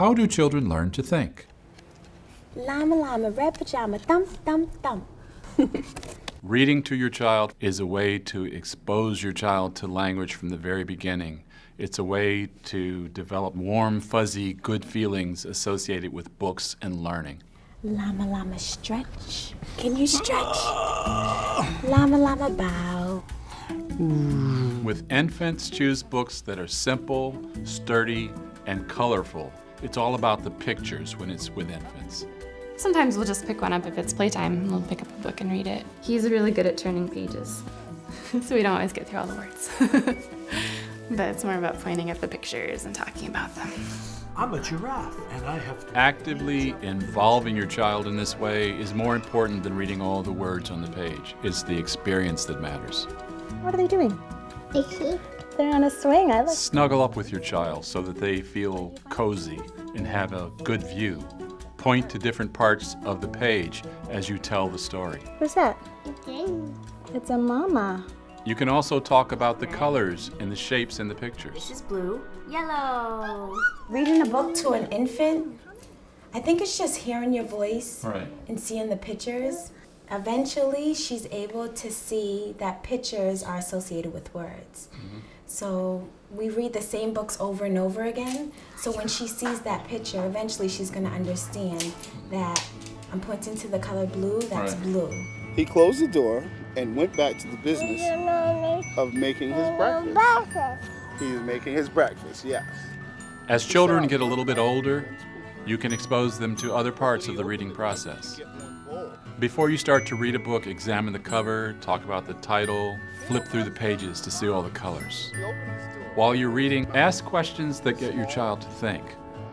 How do children learn to think? Llama, llama, red pajama, thump, thump, thump. Reading to your child is a way to expose your child to language from the very beginning. It's a way to develop warm, fuzzy, good feelings associated with books and learning. Llama, llama, stretch. Can you stretch? Llama, llama, bow. With infants, choose books that are simple, sturdy, and colorful. It's all about the pictures when it's with infants. Sometimes we'll just pick one up if it's playtime. We'll pick up a book and read it. He's really good at turning pages, so we don't always get through all the words. But it's more about pointing at the pictures and talking about them. I'm a giraffe, and I have to... Actively involving your child in this way is more important than reading all the words on the page. It's the experience that matters. What are they doing? Icky. They're on a swing. I like. Snuggle up with your child so that they feel cozy and have a good view. Point to different parts of the page as you tell the story. Who's that? Okay. It's a mama. You can also talk about the colors and the shapes in the pictures. This is blue, yellow. Reading a book to an infant, I think it's just hearing your voice Right. and seeing the pictures. Eventually, she's able to see that pictures are associated with words. So we read the same books over and over again. So when she sees that picture, eventually she's going to understand that I'm pointing to the color blue, that's Right. blue. He closed the door and went back to the business of making his breakfast. He is making his breakfast, yes. As children get a little bit older, you can expose them to other parts of the reading process. Before you start to read a book, examine the cover, talk about the title, flip through the pages to see all the colors. While you're reading, ask questions that get your child to think.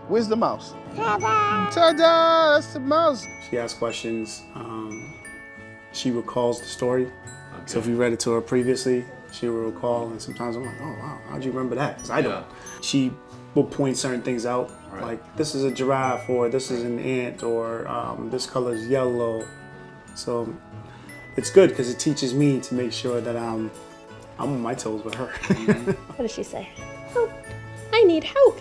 Where's the mouse? Ta-da! That's the mouse. She asks questions. She recalls the story. So if you read it to her previously, she will recall. And sometimes I'm like, oh, wow, how'd you remember that? Because I don't. She will point certain things out. Right. Like, this is a giraffe, or this is an ant, or this color is yellow. So it's good because it teaches me to make sure that I'm on my toes with her. What does she say? Help! I need help!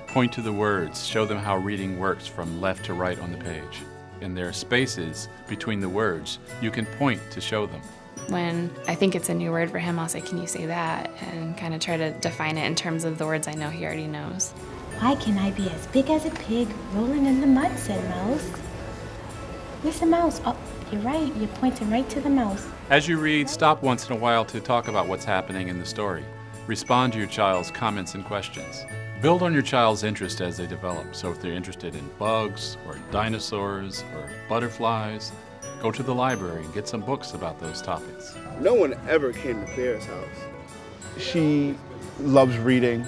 Point to the words, show them how reading works from left to right on the page. And there are spaces between the words. You can point to show them. When I think it's a new word for him, I'll say, can you say that? And kind of try to define it in terms of the words I know he already knows. Why can I be as big as a pig rolling in the mud, said Mouse. Where's the mouse? Oh, you're right. You're pointing right to the mouse. As you read, stop once in a while to talk about what's happening in the story. Respond to your child's comments and questions. Build on your child's interest as they develop. So if they're interested in bugs or dinosaurs or butterflies, go to the library and get some books about those topics. No one ever came to Bear's house. She loves reading.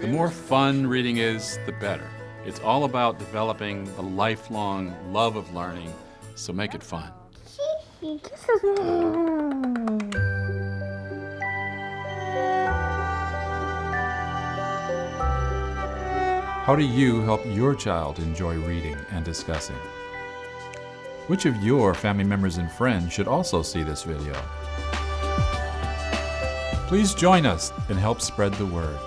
The more fun reading is, the better. It's all about developing the lifelong love of learning, so make it fun. How do you help your child enjoy reading and discussing? Which of your family members and friends should also see this video? Please join us and help spread the word.